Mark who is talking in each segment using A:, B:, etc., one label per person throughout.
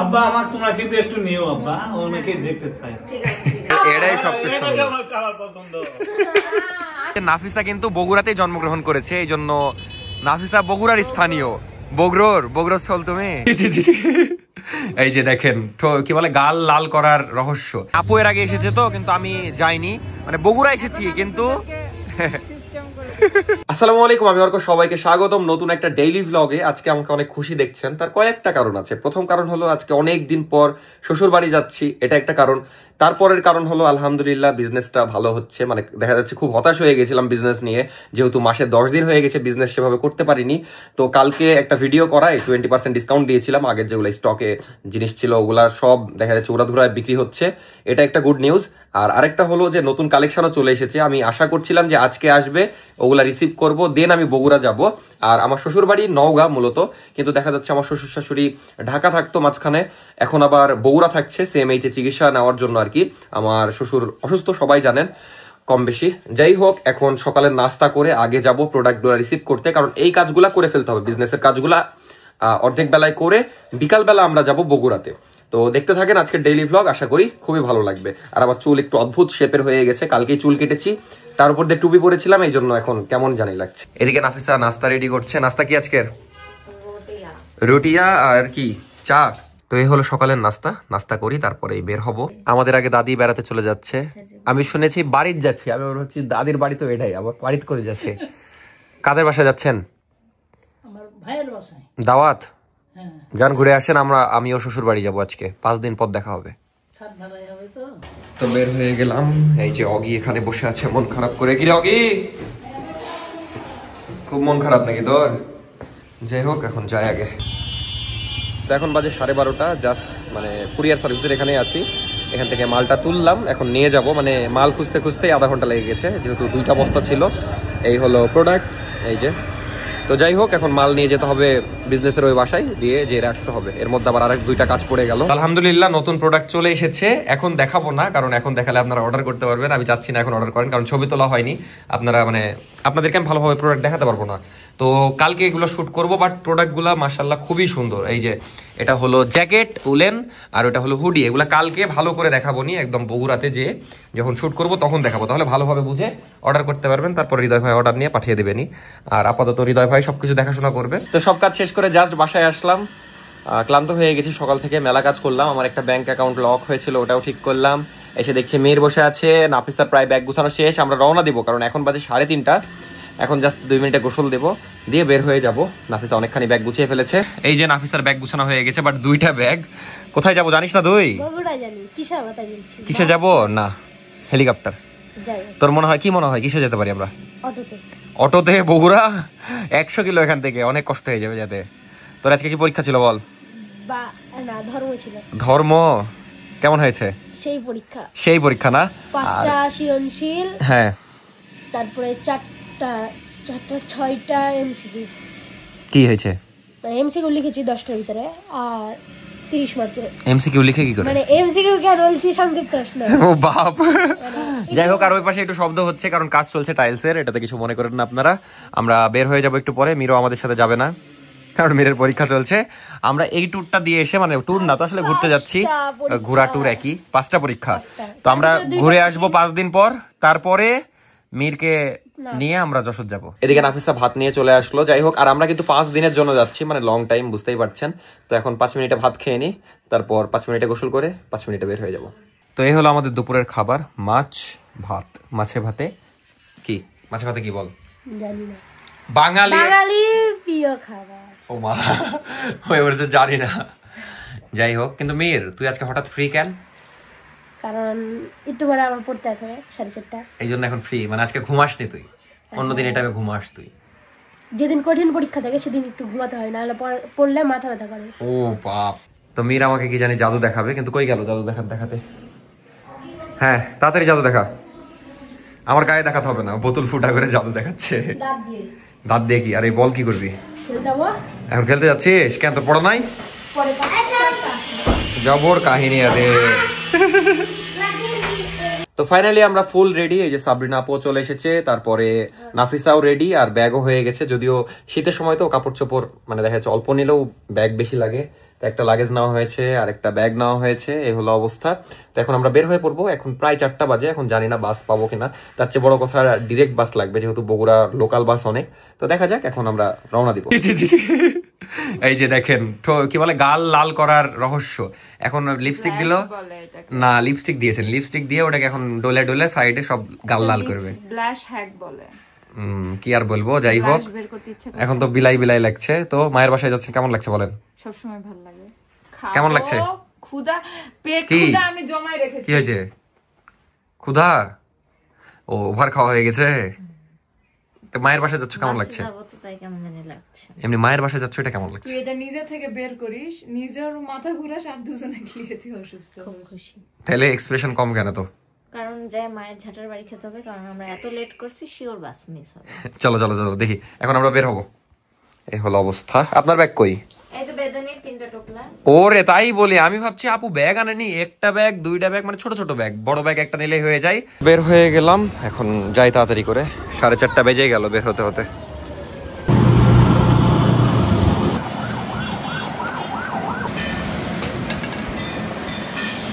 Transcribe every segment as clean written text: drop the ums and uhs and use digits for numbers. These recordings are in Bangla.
A: আব্বা আমার তোমরা কিন্তু একটু নিও আব্বা, অনেকে দেখতে চাই। ঠিক আছে,
B: এটাই সবচেয়ে সুন্দর।
A: আমার কালার পছন্দ।
B: নাফিসা কিন্তু বগুড়াতেই জন্মগ্রহণ করেছে, এই জন্য নাফিসা বগুড়ার স্থানীয়। বগুড়ার চল তুমি। এই যে দেখেন কি বলে গাল লাল করার রহস্য। আপু এর আগে এসেছে তো, কিন্তু আমি যাইনি, মানে বগুড়া এসেছি কিন্তু। আসসালামু আলাইকুম, আমি অর্ক, সবাইকে স্বাগতম নতুন একটা ডেইলি ভ্লগে। আজকে আমাকে অনেক খুশি দেখছেন, তার কয়েকটা কারণ আছে। প্রথম কারণ হলো আজকে অনেক দিন পর শ্বশুর বাড়ি যাচ্ছি, এটা একটা কারণ। তারপরের কারণ হলো আলহামদুলিল্লাহ বিজনেসটা ভালো হচ্ছে, মানে দেখা যাচ্ছে খুব হতাশ হয়ে গেছিলাম বিজনেস নিয়ে, যেহেতু মাসে 10 দিন হয়ে গেছে বিজনেস সেভাবে করতে পারিনি। তো কালকে একটা ভিডিও করায় 20% ডিসকাউন্ট দিয়েছিলাম, আগের যেগুলো স্টকে জিনিস ছিল ওগুলা সব দেখা যাচ্ছে উড়াধুরায় বিক্রি হচ্ছে, এটা একটা গুড নিউজ। আর আরেকটা হলো যে নতুন কালেকশনও চলে এসেছে, আমি আশা করছিলাম যে আজকে আসবে, ওগুলা রিসিভ করব, দেন আমি বগুড়া যাব। আর আমার শ্বশুর বাড়ি নওগাঁ মূলত, কিন্তু দেখা যাচ্ছে আমার শ্বশুর শাশুড়ি ঢাকা থাকতো মাঝখানে, এখন আবার বগুড়া থাকছে CMH চিকিৎসা নেওয়ার জন্য আর কি। আমার শ্বশুর অসুস্থ, সবাই জানেন কম বেশি। যাই হোক, এখন সকালের নাস্তা করে আগে যাব প্রোডাক্টগুলো রিসিভ করতে, কারণ এই কাজগুলা করে ফেলতে হবে, বিজনেসের কাজগুলা অর্ধেক বেলায় করে বিকাল বেলা আমরা যাব বগুড়াতে। তো দেখতে থাকেন আজকের ডেইলি ভ্লগ, আশা করি খুবই ভালো লাগবে। আর আমার চুল একটু অদ্ভুত শেপের হয়ে গেছে, কালকেই চুল কেটেছি, তার উপর দিয়ে টুপি পরেছিলাম, এই জন্য এখন কেমন জানি লাগছে। এদিকে নাফিসা নাস্তা রেডি করছে। নাস্তা কি আজকের? রুটিয়া আর কি চা। তো এই হলো সকালের নাস্তা, নাস্তা করি তারপরে বের হব। আমাদের আগে দাদি বেড়াতে চলে যাচ্ছে, আমি শুনেছি বাড়িতে যাচ্ছি, আমি হচ্ছে দাদির বাড়ি, তো এটাই আবার বাড়িতে করে যাচ্ছে। কাদের বাসায় যাচ্ছেন?
C: আমার ভাইয়ের বাসায়
B: দাওয়াত। যান ঘুরে আসেন, আমিও শ্বশুর বাড়ি যাবো আজকে, 5 দিন পর দেখা হবে। তো বের হয়ে গেলাম, এই যে অগি এখানে বসে আছে মন খারাপ করে। কি রে অগি, খুব মন খারাপ নাকি তোর? যাই হোক, এখন যাই আগে। তো এখন বাজে 12:30, জাস্ট মানে কুরিয়ার সার্ভিসের এখানে আছি, এখান থেকে মালটা তুললাম, এখন নিয়ে যাব। মানে মাল খুঁজতে খুঁজতে আধা ঘন্টা লেগে গেছে, যেহেতু 2টা বস্তা ছিল। এই হলো প্রোডাক্ট, এই যে। তো যাই হোক, এখন মাল নিয়ে যেতে হবে বিজনেসের ওই বাসায়, দিয়ে যে রাখতে হবে। এর মধ্যে আবার আরেক 2টা কাজ পড়ে গেল। আলহামদুলিল্লাহ নতুন প্রোডাক্ট চলে এসেছে, এখন দেখাবো না, কারণ এখন দেখালে আপনারা অর্ডার করতে পারবেন। আমি চাচ্ছি না এখন অর্ডার করেন, কারণ ছবি তোলা হয়নি, আপনাদেরকে আমি ভালোভাবে প্রোডাক্ট দেখাতে পারবো না। তো কালকে এগুলো শুট করবো, বাট প্রোডাক্টগুলো মাশাআল্লাহ খুবই সুন্দর। এই যে এটা হলো জ্যাকেট উলেন, আর ওটা হলো হুডি, এগুলা কালকে ভালো করে দেখাবো নি, একদম বগুড়াতে যে যখন শুট করবো তখন দেখাবো, তাহলে ভালোভাবে বুঝে অর্ডার করতে পারবেন। তারপর হৃদয় ভাই অর্ডার নিয়ে পাঠিয়ে দেবেনি, আর আপাতত হৃদয় ভাই সবকিছু দেখাশোনা করবে। তো সব কাজ শেষ করে জাস্ট বাসায় আসলাম, ক্লান্ত হয়ে গেছি, সকাল থেকে মেলা কাজ করলাম। আমার একটা ব্যাংক অ্যাকাউন্ট লক হয়েছিল, ওটাও ঠিক করলাম। এসে দেখছি মেয়ের বসে আছে, নাফিসার প্রায় ব্যাগ গুছানো শেষ, আমরা রওনা দিব, কারণ এখন বাজে 3:30। এখন জাস্ট 2 মিনিটে গোসল দেবো, দিয়ে বের হয়ে যাব। নাফিসা অনেকখানি ব্যাগ গুছিয়ে ফেলেছে, এই যে নাফিসার ব্যাগ গুছানো হয়ে গেছে, বাট 2টা ব্যাগ। কোথায় যাবো জানিস না তুই? কিসে যাব? না, হেলিকপ্টার। তোর মনে হয় কি মনে হয় কিসে যেতে পারি আমরা? অটোতে বগুড়া 100 কিলো এখান থেকে, অনেক কষ্ট হয়ে যাবে যেতে। তোর আজকে কি পরীক্ষা ছিল বল? ধর্ম কেমন হয়েছে? সেই পরীক্ষা না,
D: 5টা সৃজনশীল,
B: হ্যাঁ,
D: তারপরে 4টা 6টা এমসিকিউ।
B: কি হয়েছে?
D: এমসিকিউ লিখেছি 10টার ভিতরে, আর 30 মার্কের।
B: এমসিকিউ লিখে কি করে?
D: মানে এমসিকিউ কেন বলছি, সংক্ষিপ্ত প্রশ্ন।
B: ও বাপ। যাই হোক, আর ওই পাশে একটু শব্দ হচ্ছে, কারণ কাজ চলছে টাইলসের, এটাতে কিছু মনে করেন না আপনারা। আমরা বের হয়ে যাবো একটু পরে, মিরো আমাদের সাথে যাবে না, কারণ মেয়ের পরীক্ষা চলছে। আমরা এই ট্যুরটা দিয়ে এসে, মানে ট্যুর না তো আসলে ঘুরতে যাচ্ছি, ঘোরা ট্যুর একই, 5টা পরীক্ষা। তো আমরা ঘুরে আসবো 5 দিন পর, তারপরে মীরকে নিয়ে আমরা যশোর যাবো। এদিকে নাফিসা ভাত নিয়ে চলে আসলো। যাই হোক, আর আমরা কিন্তু 5 দিনের জন্য যাচ্ছি, মানে লং টাইম, বুঝতেই পারছেন। তো এখন 5 মিনিটে ভাত খেয়ে নি, তারপর 5 মিনিটে গোসল করে 5 মিনিটে বের হয়ে যাব। তো এই হলো আমাদের দুপুরের খাবার, মাছ ভাত। মাছে ভাতে কি, মাছে ভাতে কি বল?
D: জানি না,
B: বাঙালি
D: প্রিয় খাবার।
B: ও মা, ওই বলছে জানি না। যাই হোক, কিন্তু মীর তুই আজকে হঠাৎ ফ্রি কেন?
D: কারণ একটু পরে আমার পড়তে হবে 4:30।
B: এই জন্য এখন ফ্রি, মানে আজকে ঘুমাসনি তুই? অন্যদিন এটা ঘুমাস তুই?
D: যেদিন কঠিন পরীক্ষা থাকে সেদিন একটু ঘুমাতে হয়, নাহলে পড়লে মাথা ব্যথা করে।
B: ও বাপ। তো মীর আমাকে কি জানি জাদু দেখাবে, কিন্তু কই গেল জাদু দেখাতে? হ্যাঁ, তাড়াতাড়ি জাদু দেখা। আমার গায়ে দেখাতে হবে না, বোতল ফুটা করে জাদু দেখাচ্ছে। দাঁত দিয়ে কি? আরে বল কি করবি এখন? খেলতে যাচ্ছিস কেন? তোর পড়া নাই? জবর কাহিনী আরে। তো ফাইনালি আমরা ফুল রেডি, এই যে সাবরিনা আপু চলে এসেছে, তারপরে নাফিসাও রেডি, আর ব্যাগও হয়ে গেছে। যদিও শীতের সময় তো কাপড় চোপড় মানে দেখা যাচ্ছে অল্প নিলেও ব্যাগ বেশি লাগে, একটা লাগেজ নেওয়া হয়েছে আর একটা ব্যাগ নেওয়া হয়েছে, এই হলো অবস্থা। তো এখন আমরা বের হয়ে পড়বো, এখন প্রায় 4টা বাজে, এখন জানি না বাস পাবো কিনা, তার চেয়ে বড় কথা ডিরেক্ট বাস লাগবে, যেহেতু বগুড়া লোকাল বাস অনেক। তো দেখা যাক, এখন আমরা রওনা দিব। এই যে দেখেন কি বলে গাল লাল করার রহস্য, এখন লিপস্টিক দিল না, লিপস্টিক দিয়েছেন, লিপস্টিক দিয়ে ওটাকে এখন ডলে ডলে সাইডে সব গাল লাল করবে,
E: ব্লাশ হ্যাক বলে।
B: কি আর বলবো, যাই হোক এখন তো বিলাই বিলাই লাগছে। তো মায়ের বাসায় যাচ্ছেন, কেমন লাগছে বলেন?
E: সবসময় ভালো লাগে।
B: কেমন লাগছে?
E: ক্ষুধা পেট ক্ষুধা আমি জমাই রেখেছি।
B: কি হয়েছে? ক্ষুধা? ও ওভার খাওয়া হয়ে গেছে। তো মায়ের বাসায় যাচ্ছ, কেমন লাগছে? এমনি মায়ের বাসায় যাচ্ছ, এটা কেমন লাগছে?
E: তুই এটা নিজে থেকে বের করিস, নিজের মাথা ঘুরাস আর দুজনে খেয়ে তুই অসুস্থ।
F: খুব খুশি।
B: তাহলে এক্সপ্রেশন কম কেন? তো
F: কারণ যে মায়ের ঝাঁটার বাড়ি খেতে হবে, কারণ আমরা এত লেট করছি, শিওর বাস মিস হবে।
B: চলো চলো চলো দেখি, এখন আমরা বের হবো। এই হলো অবস্থা। আপনার ব্যাগ কই?
F: এই তো বেদনের 3টা টোপলা।
B: ওরে তাই বলি, আমি ভাবছি আপু ব্যাগ আনেনি, একটা ব্যাগ 2টা ব্যাগ, মানে ছোট ছোট ব্যাগ, বড় ব্যাগ একটা নিলেই হয়ে যায়। বের হয়ে গেলাম, এখন যাই তাড়াতাড়ি করে, 4:30 বেজে গেল বের হতে হতে।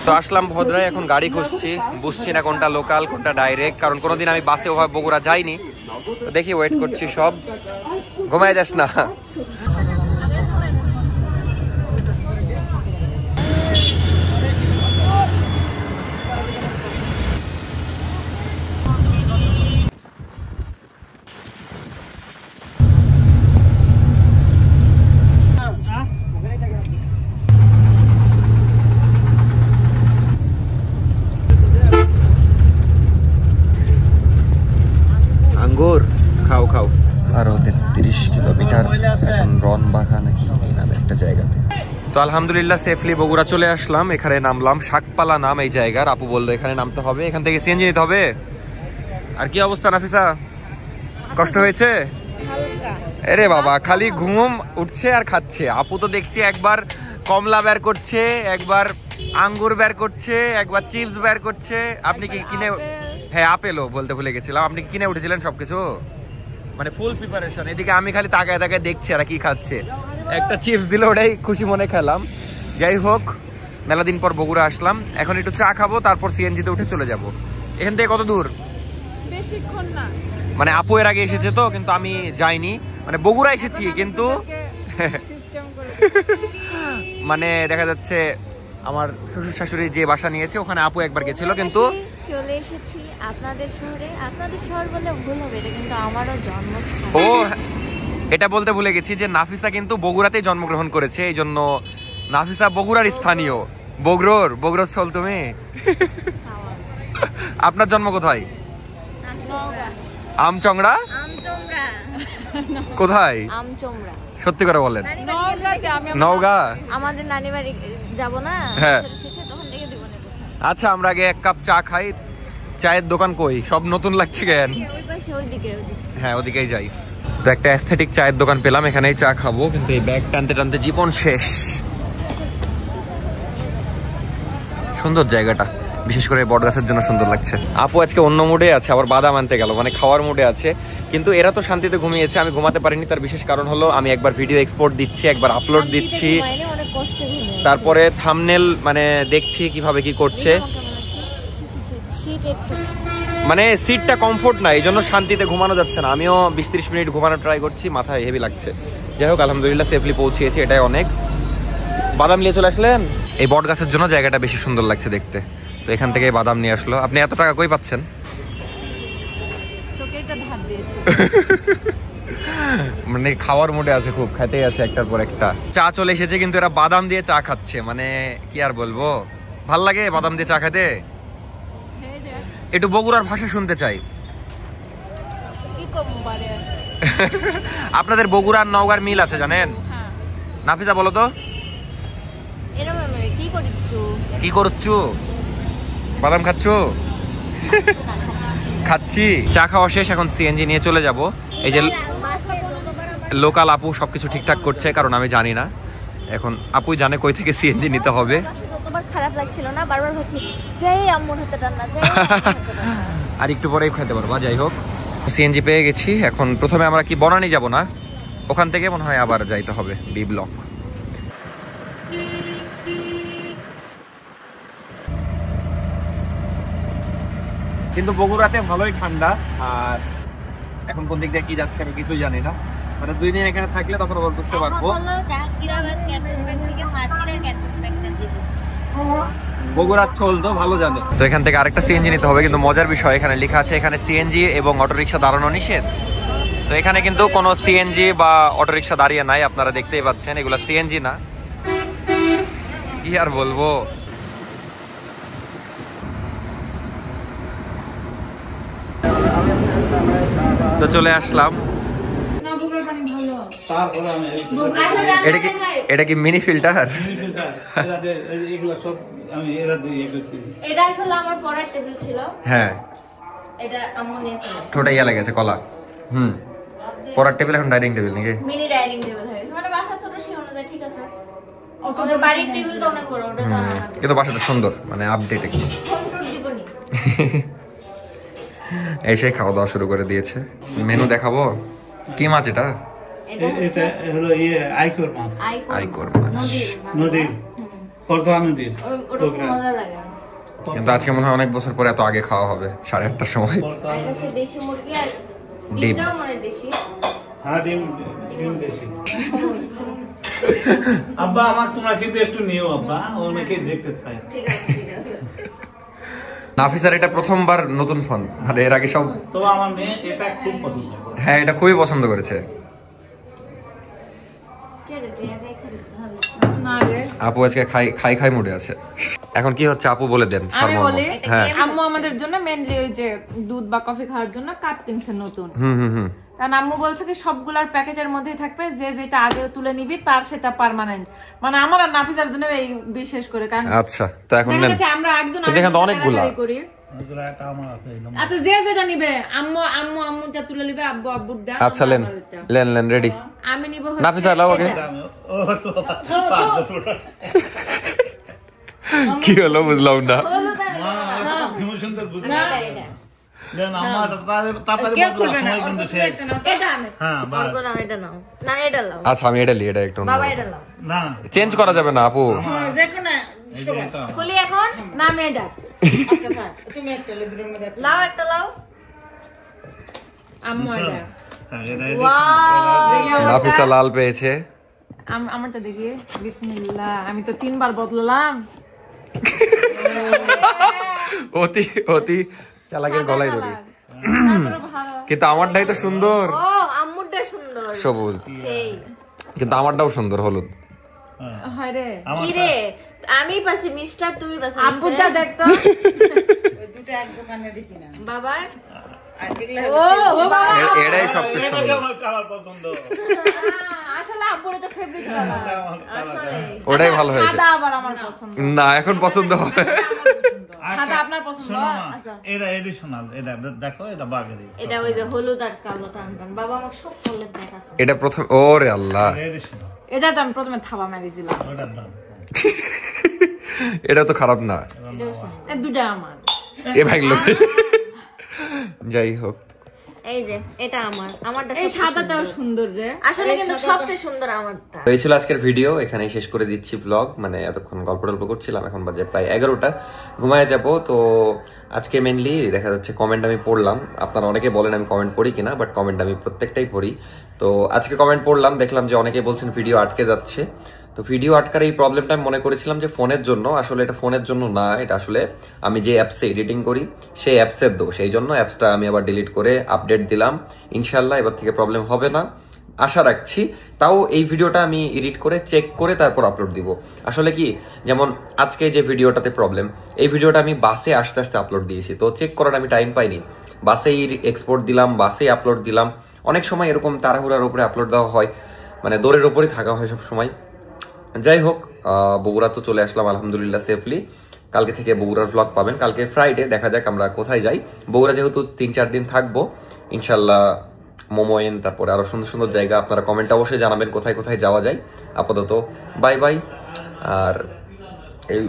B: তো আসলাম ভদ্রায়, এখন গাড়ি খুঁজছি, বুঝছি না কোনটা লোকাল কোনটা ডাইরেক্ট, কারণ কোনোদিন আমি বাসে ওভাবে বগুড়া যাইনি। তো দেখি, ওয়েট করছি সব। ঘুমায় যাস না। আঙ্গুর খাও খাও। আরো 33 কিলোমিটার এখন রনবাঘা নাকি নামে একটা জায়গাতে। তো আলহামদুলিল্লাহ সেফলি বগুড়া চলে আসলাম, এখানে নামলাম। শাকপালা নাম এই জায়গার, আপু বললো এখানে নামতে হবে, এখান থেকে সিএনজি নিতে হবে। আর কি অবস্থা নাফিসা, কষ্ট হয়েছে? আরে বাবা, খালি ঘুম উঠছে আর খাচ্ছে। আপু তো দেখছি একবার কমলা বের করছে, একবার আঙ্গুর বের করছে, একবার চিপস বের করছে। আপনি কি কিনে? হ্যাঁ আপেলও বলতে ভুলে গেছিলাম। আপনি কিনে উঠেছিলেন সবকিছু, মানে ফুল প্রিপারেশন। এদিকে আমি খালি তাকায় তাকায় দেখছি আর কি খাচ্ছে। একটা চিপস দিল, ওটাই খুশি মনে খেলাম। যাই হোক, মেলা দিন পর বগুড়া আসলাম, এখন একটু চা খাবো, তারপর সিএনজিতে উঠে চলে যাব। এখান থেকে কত দূর?
E: বেশিক্ষণ না,
B: মানে আপু এর আগে এসেছে তো, কিন্তু আমি যাইনি, মানে বগুড়া এসেছি কিন্তু মানে দেখা যাচ্ছে আমার শ্বশুর শাশুড়ি যে বাসা নিয়েছে ওখানে আপু একবার গেছিল, কিন্তু
F: চলে এসেছি আপনাদের শহরে। আপনাদের শহর বলে ভুল হবে, এটা কিন্তু আমারও জন্মস্থান।
B: ও এটা বলতে ভুলে গেছি যে নাফিসা কিন্তু বগুড়াতেই জন্মগ্রহণ করেছে, এই জন্য নাফিসা বগুড়ার স্থানীয়। বগুড়ার ছল তুমি। আপনার জন্ম কোথায়? আমচংড়া। কোথায়?
F: আমচোমরা।
B: সত্যি করে বলেন।
F: নওগাঁ। আমাদের নানি বাড়ি যাব না,
B: হ্যাঁ
F: শেষে তখন লেগে দিব না।
B: আচ্ছা, আমরা আগে 1 কাপ চা খাই। চায়ের দোকান কই? সব নতুন লাগছে কেন?
F: ওই পাশে ওইদিকে।
B: হ্যাঁ ওদিকেই যাই। তো একটা অ্যাস্থেটিক চায়ের দোকান পেলাম, এখানেই চা খাবো, কিন্তু এই ব্যাগ টানতে টানতে জীবন শেষ। সুন্দর জায়গাটা, বিশেষ করে বটগাছের জন্য সুন্দর লাগছে। আপু আজকে অন্য মুডে আছে, আবার বাদাম আনতে গেল, মানে খাওয়ার মুডে আছে। কিন্তু এরা তো শান্তিতে ঘুমিয়েছে, আমি ঘুমাতে পারিনি। তার বিশেষ কারণ হলো আমি একবার ভিডিও এক্সপোর্ট দিচ্ছি, একবার আপলোড দিচ্ছি, তারপরে থাম্বনেল মানে দেখছি কিভাবে কি করছে। মানে সিটটা কমফোর্ট না, এই জন্য শান্তিতে ঘুমানো যাচ্ছে না। আমিও 20-30 মিনিট ঘুমানো ট্রাই করছি, মাথায় হেভি লাগছে। যাই হোক, আলহামদুলিল্লাহ সেফলি পৌঁছিয়েছি, এটাই অনেক। বাদাম নিয়ে চলে আসলেন। এই বট গাছের জন্য জায়গাটা বেশি সুন্দর লাগছে দেখতে, তো এখান থেকে বাদাম নিয়ে আসলো। আপনি এত টাকা কই পাচ্ছেন? মানে খাওয়ার মুডে আছে খুব, খাইতেই আছে একটার পর একটা। চা চলে এসেছে, কিন্তু এরা বাদাম দিয়ে চা খাচ্ছে, মানে কি আর বলবো, ভাল লাগে বাদাম দিয়ে চা খেতে। একটু বগুড়ার ভাষা শুনতে চাই। আপনাদের বগুড়ার নওগাঁর মিল আছে জানেন? নাফিসা বলো তো কি করছো? বাদাম খাচ্ছ? খাচ্ছি। চা খাওয়া শেষ, এখন সিএনজি নিয়ে চলে যাব। এই যে লোকাল আপু সবকিছু ঠিকঠাক করছে, কারণ আমি জানি না। এখন আপুই জানে কই থেকে সিএনজি নিতে হবে।
F: তোমার খারাপ লাগছিল না? বারবার হচ্ছে যাই আম্মুর হাতে রান্না, যাই
B: আর একটু পরেই খেতে পারবো। যাই হোক, সিএনজি পেয়ে গেছি। এখন প্রথমে আমরা কি বনানী যাব না, ওখান থেকে মনে হয় আবার যাইতে হবে বি ব্লক। কিন্তু বগুড়াতে ভালোই ঠান্ডা। আর এখন কোন দিক দিয়ে কি যাচ্ছে আমি কিছুই জানি না, মানে 2 দিন এখানে থাকলে তখন আবার বুঝতে পারবো। বগুড়ার চল তো ভালো জানে। তো এখান থেকে আরেকটা সিএনজি নিতে হবে, কিন্তু মজার বিষয় এখানে লেখা আছে এখানে সিএনজি এবং অটোরিকশা দাঁড়ানো নিষেধ। তো এখানে কিন্তু কোনো সিএনজি বা অটোরিকশা দাঁড়িয়ে নাই, আপনারা দেখতেই পাচ্ছেন এগুলা সিএনজি না। কি আর বলবো, তো চলে আসলাম। এটা কি মিনি ফিল্টার?
F: এটা আসলে আমার পড়ার টেবিল ছিল।
B: হ্যাঁ,
F: এটা আম্মু নিয়েছিল।
B: ঠোঁটে ইয়া লেগেছে কলা। পড়ার টেবিল এখন ডাইনিং টেবিল নাকি?
F: মিনি ডাইনিং টেবিল হয়ে গেছে, মানে বাসা ছোট সেই অনুযায়ী ঠিক আছে। আমাদের বাড়ির টেবিল তো অনেক বড়, ওটা তো না।
B: কিন্তু বাসাটা সুন্দর, মানে আপডেট একটু।
F: ফোন দিবনি।
B: এসে খাওয়া দাওয়া শুরু করে দিয়েছে। মেনু দেখাবো। কি মাছ এটা?
A: এটা হলো আইকর মাছ।
B: আইকর মাছ,
A: নদীর পরদা নদীর।
F: ওটা খুব মজা লাগে।
B: কিন্তু আজকে মনে হয় অনেক বছর পরে এত আগে খাওয়া হবে, 8:30টার সময়।
F: আর এটা হচ্ছে দেশি মুরগি, আর ডিমটাও মনে দেশি।
A: হ্যাঁ, ডিম দেশি। আব্বা আমার তোমরা কিন্তু একটু নিও আব্বা, অনেকে দেখতে চাই।
F: ঠিক আছে ঠিক আছে।
B: নাফিসার এটা প্রথমবার নতুন ফোন, মানে এর আগে সব।
A: তো আমার মেয়ে এটা খুব পছন্দ করে।
B: হ্যাঁ, এটা খুবই পছন্দ করেছে।
F: কে রে তুই একাই খালি?
E: না রে,
B: আপু আজকে খাই মুডে আছে। এখন কি হচ্ছে আপু বলে দেন।
E: আমি বলি,
B: হ্যাঁ,
E: আম্মু আমাদের জন্য মেনলি ওই যে দুধ বা কফি খাওয়ার জন্য কাপ কিনছে নতুন। কারণ আম্মু বলছে কি সবগুলার প্যাকেটের মধ্যেই থাকবে, যে যেটা আগে তুলে নিবি তার সেটা পার্মানেন্ট। মানে আমার আর নাফিসার জন্য এই বিশেষ করে, কারণ
B: আচ্ছা তো এখন
E: দেখা যাচ্ছে আমরা একজন
B: অনেকগুলা
E: করি।
A: এটা আমার আছে।
E: আচ্ছা, যে যেটা নিবে, আম্মুটা তুলে নিবে, আব্বুরটা।
B: আচ্ছা লেন রেডি।
E: আমি নিব
B: নাফিসা লাও আগে। কি হলো বুঝলাম না।
A: সুন্দর বুঝলাম। আমার তাড়াতাড়ি কিন্তু শেষ। হ্যাঁ বাস।
F: এটা নাও না, এটা নাও।
B: আচ্ছা আমি এটা এটা একটু
F: বাবা এটা নাও।
A: না
B: চেঞ্জ করা যাবে না আপু।
F: খুলি এখন না, আমি এটা। আচ্ছা থাক, তুমি একটা লাও, একটা লাও।
E: আম্মু এটা।
F: ওয়াও,
B: নাফিসা লাল পেয়েছে।
E: আমারটা দেখি। বিসমিল্লাহ। আমি তো 3 বার বদলালাম।
B: অতি চালাকের গলায় ধরি।
E: তারপরে ভালো।
B: কিন্তু আমারটাই তো সুন্দর,
F: ও আম্মুরটা সুন্দর
B: সবুজ।
F: সেই।
B: কিন্তু আমারটাও সুন্দর, হলুদ।
E: হয় রে।
F: কি রে, আমি পাছি মিস্টার, তুমি পাছি
E: আব্বুটা দেখতো।
F: বাবা।
E: ও বাবা,
B: এটাই সবচেয়ে সুন্দর।
A: আমার পছন্দ।
E: আসলে আব্বুর তো ফেভারিট কালার।
F: আসলে
B: ওটাই ভালো হয়েছে।
E: সাদা আবার আমার পছন্দ।
B: না এখন পছন্দ হবে।
E: সাদা আপনার পছন্দ? আচ্ছা।
A: এটা এডিশনাল, এটা দেখো, এটা বাগেরি।
F: এটা ওই যে হলুদ আর কালো টান টান। বাবা আমাকে সব কালার দেখাছে।
B: এটা প্রথম। ওরে আল্লাহ,
A: এডিশনাল।
E: এটা তো আমি প্রথমে থাবা মেরেছিলাম।
A: ওটার দাম।
B: এটা তো খারাপ না।
E: এই দুটা আমার।
B: এ ভাগলো। যাই হোক,
F: এই যে এটা আমারটা
E: এই সাদাটাও সুন্দর রে।
F: আসলে কিন্তু সবচেয়ে সুন্দর আমারটা।
B: এই ছিল আজকের ভিডিও, এখানেই শেষ করে দিচ্ছি ব্লগ। মানে এতক্ষণ গল্প করছিলাম, এখন বাজে প্রায় 11টা, ঘুমায় যাব। তো আজকে মেনলি দেখা যাচ্ছে কমেন্ট আমি পড়লাম। আপনারা অনেকে বলেন আমি কমেন্ট পড়ি কিনা, বাট কমেন্ট আমি প্রত্যেকটাই পড়ি। তো আজকে কমেন্ট পড়লাম, দেখলাম যে অনেকে বলছেন ভিডিও আটকে যাচ্ছে। তো ভিডিও আটকার এই প্রবলেমটা আমি মনে করেছিলাম যে ফোনের জন্য, আসলে এটা ফোনের জন্য না, এটা আসলে আমি যে অ্যাপসে এডিটিং করি সেই অ্যাপসের দোষ। সেই জন্য অ্যাপসটা আমি আবার ডিলিট করে আপডেট দিলাম। ইনশাল্লাহ এবার থেকে প্রবলেম হবে না, আশা রাখছি। তাও এই ভিডিওটা আমি এডিট করে চেক করে তারপর আপলোড দিব। আসলে কি, যেমন আজকে যে ভিডিওটাতে প্রবলেম, এই ভিডিওটা আমি বাসে আস্তে আস্তে আপলোড দিয়েছি, তো চেক করার আমি টাইম পাইনি। বাসেই এক্সপোর্ট দিলাম, বাসেই আপলোড দিলাম। অনেক সময় এরকম তাড়াহুড়ার উপরে আপলোড দেওয়া হয়, মানে দৌড়ের উপরে থাকা হয় সব সময়। যাই হোক, বগুড়া তো চলে আসলাম আলহামদুলিল্লাহ সেফলি। কালকে থেকে বগুড়ার ব্লগ পাবেন। কালকে ফ্রাইডে, দেখা যাক আমরা কোথায় যাই। বগুড়া যেহেতু 3-4 দিন থাকবো, ইনশাল্লাহ মোমোয়েন, তারপরে আরো সুন্দর সুন্দর জায়গা আপনারা কমেন্টে অবশ্যই জানাবেন কোথায় কোথায় যাওয়া যায়। আপাতত বাই বাই। আর এই